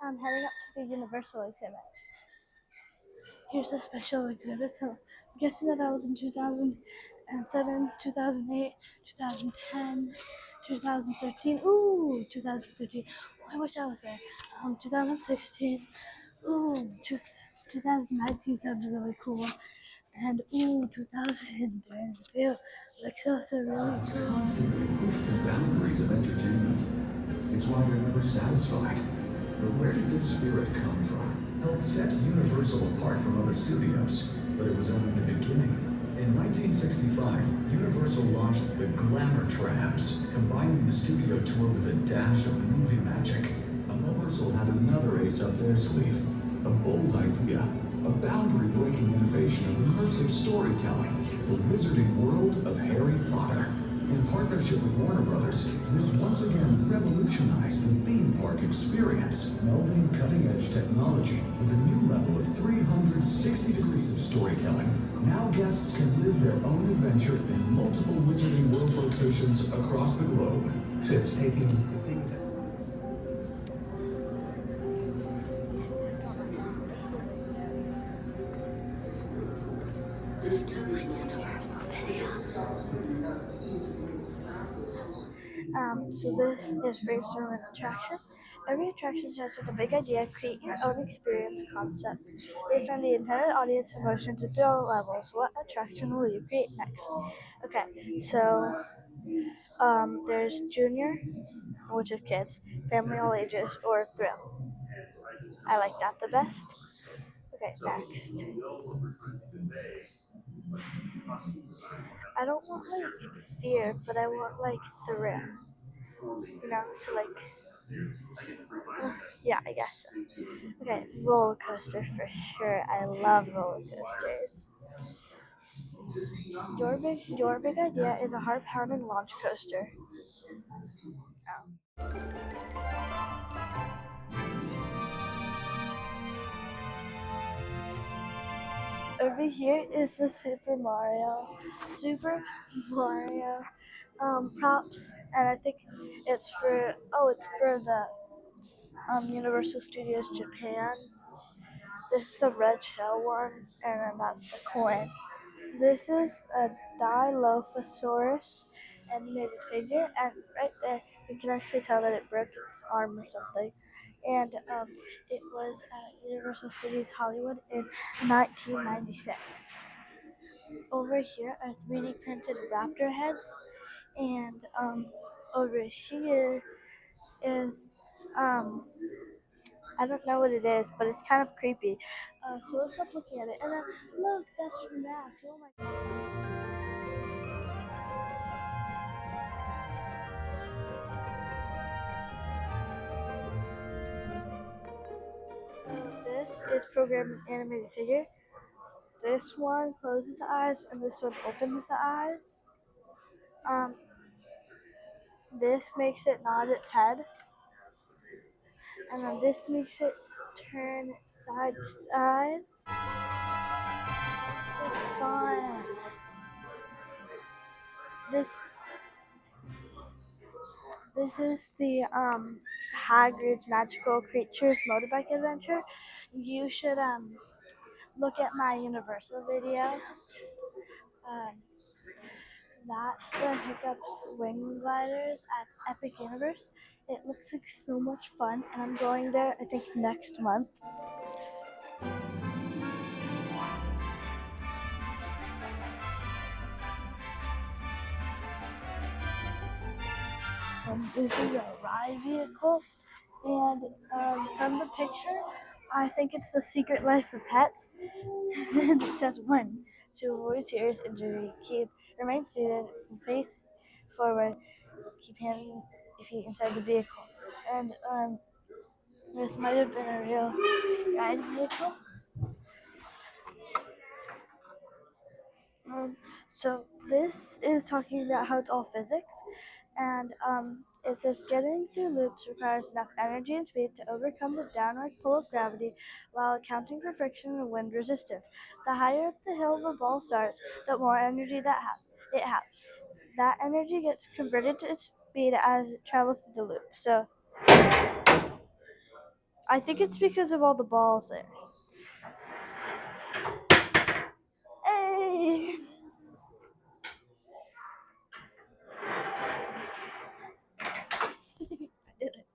I'm heading up to the Universal exhibit. Here's a special exhibit. So I'm guessing that I was in 2007, 2008, 2010, 2013. Ooh, 2013. Oh, I wish I was there. 2016. Ooh, 2019 sounds really cool. And ooh, 2022 looks also really cool. Constantly push the boundaries of entertainment. It's why they're never satisfied. But where did this spirit come from? Helped set Universal apart from other studios, but it was only the beginning. In 1965, Universal launched the Glamour Trams, combining the studio tour with a dash of movie magic. Universal had another ace up their sleeve, a bold idea, a boundary-breaking innovation of immersive storytelling, the wizarding world of Harry Potter. In partnership with Warner Brothers, this once again revolutionized the theme park experience, melding cutting-edge technology with a new level of 360 degrees of storytelling. Now guests can live their own adventure in multiple Wizarding World locations across the globe. So it's taking the things that So this is Brainstorm an attraction. Every attraction starts with a big idea. Create your own experience concept based on the intended audience, emotions, and thrill levels. What attraction will you create next? Okay, so there's Junior, which is kids, family all ages, or thrill. I like that the best. Okay, next. I don't want like fear, but I want like thrill. So like, yeah, I guess so. Okay, roller coaster for sure. I love roller coasters. Your big idea is a heart pounding launch coaster. Over here is the Super Mario props, and I think it's for the Universal Studios Japan. This is the red shell one, and then that's the coin. This is a Dilophosaurus animated figure, and right there you can actually tell that it broke its arm or something. And it was at Universal Studios Hollywood in 1996. Over here are 3D printed raptor heads, and over here is I don't know what it is, but it's kind of creepy. So let's stop looking at it. And then look, that's Max. Oh my This is programmed animated figure. This one closes the eyes and this one opens the eyes. Um, this makes it nod its head, and then this makes it turn side to side. It's fun. This this is the Hagrid's Magical Creatures Motorbike Adventure. You should look at my Universal video. Um, That's the Hiccups Wing Gliders at Epic Universe. It looks like so much fun, and I'm going there, I think, next month. This is a ride vehicle, and from the picture, I think it's the Secret Life of Pets. And it says 1. To avoid serious injury, remain seated, face forward, keep your feet inside the vehicle. And this might have been a real ride vehicle. So this is talking about how it's all physics, and it says getting through loops requires enough energy and speed to overcome the downward pull of gravity while accounting for friction and wind resistance. The higher up the hill the ball starts, the more energy it has. that energy gets converted to speed as it travels through the loop. So I think it's because of all the balls there. Hey! I did it.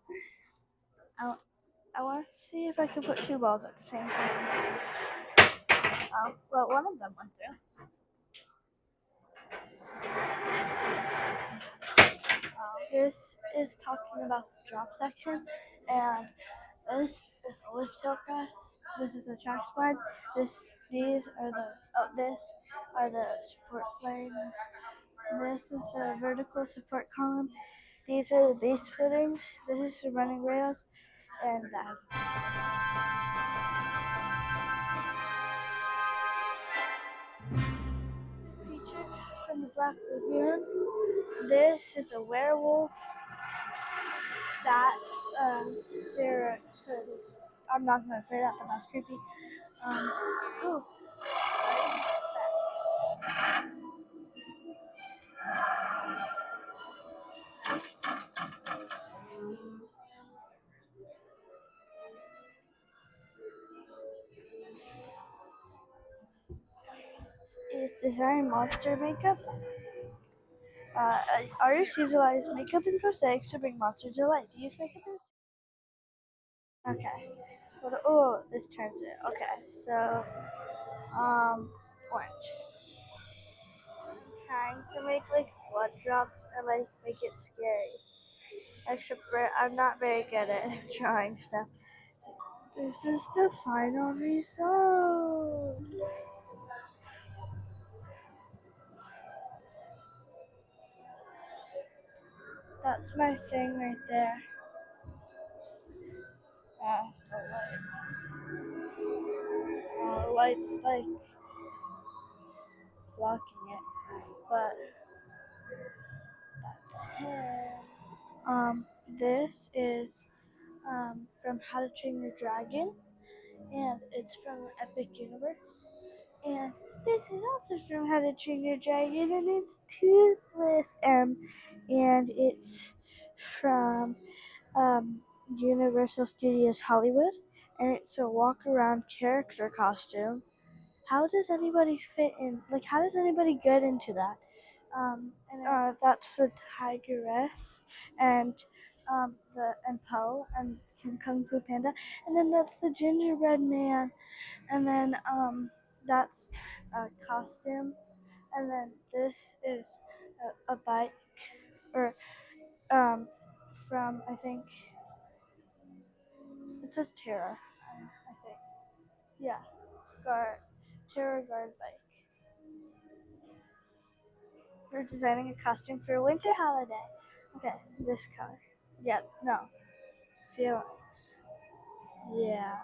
I want to see if I can put two balls at the same time. Well, one of them went through. This is talking about the drop section, and this is a lift hill crest. This is a track slide. These are the support frames. This is the vertical support column. These are the base footings. This is the running rails, and that. Creature from the Black Lagoon. This is a werewolf. That's Sarah. I'm not gonna say that, but that's creepy. Oh, it's design monster makeup. Artists utilize makeup and prosthetics to bring monsters to life. Use makeup and okay. Oh, this turns it. Okay, so orange. Trying to make like blood drops and like make it scary. Except for I'm not very good at drawing stuff. This is the final result. That's my thing right there. The light's like blocking it, but that's it. This is from How to Train Your Dragon, and it's from Epic Universe. And this is also from How to Train Your Dragon, and it's Toothless and it's from Universal Studios Hollywood, and it's a walk-around character costume. How does anybody fit in? Like, how does anybody get into that? That's the tigress, and and Poe, and from Kung Fu Panda, and then that's the gingerbread man, and then that's a costume, and then this is a bike, or from I think it says Terra, I think, yeah, Terra Guard bike. For designing a costume for a winter holiday. Okay, this color. Yeah, no. Feelings. Yeah.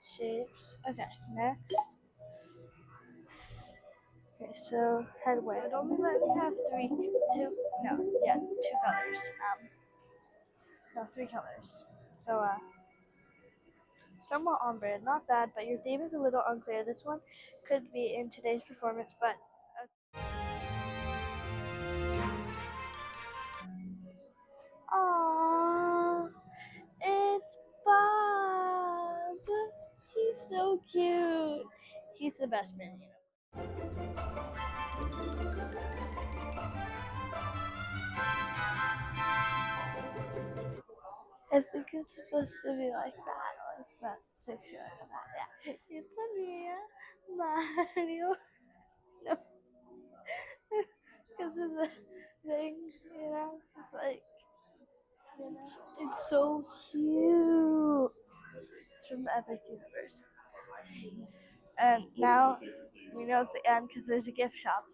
Shapes. Okay, next. Okay, so headwear. It only let me have two colors. No, three colors. So, somewhat ombre, not bad, but your theme is a little unclear. This one could be in today's performance, but. Aww, it's Bob. He's so cute. He's the best man, you know. I think it's supposed to be like that, like that picture of that. Yeah, it's a me, Mario. No, because of the thing, you know. It's like, you know, it's so cute. It's from the Epic Universe. And now we know it's the end because there's a gift shop.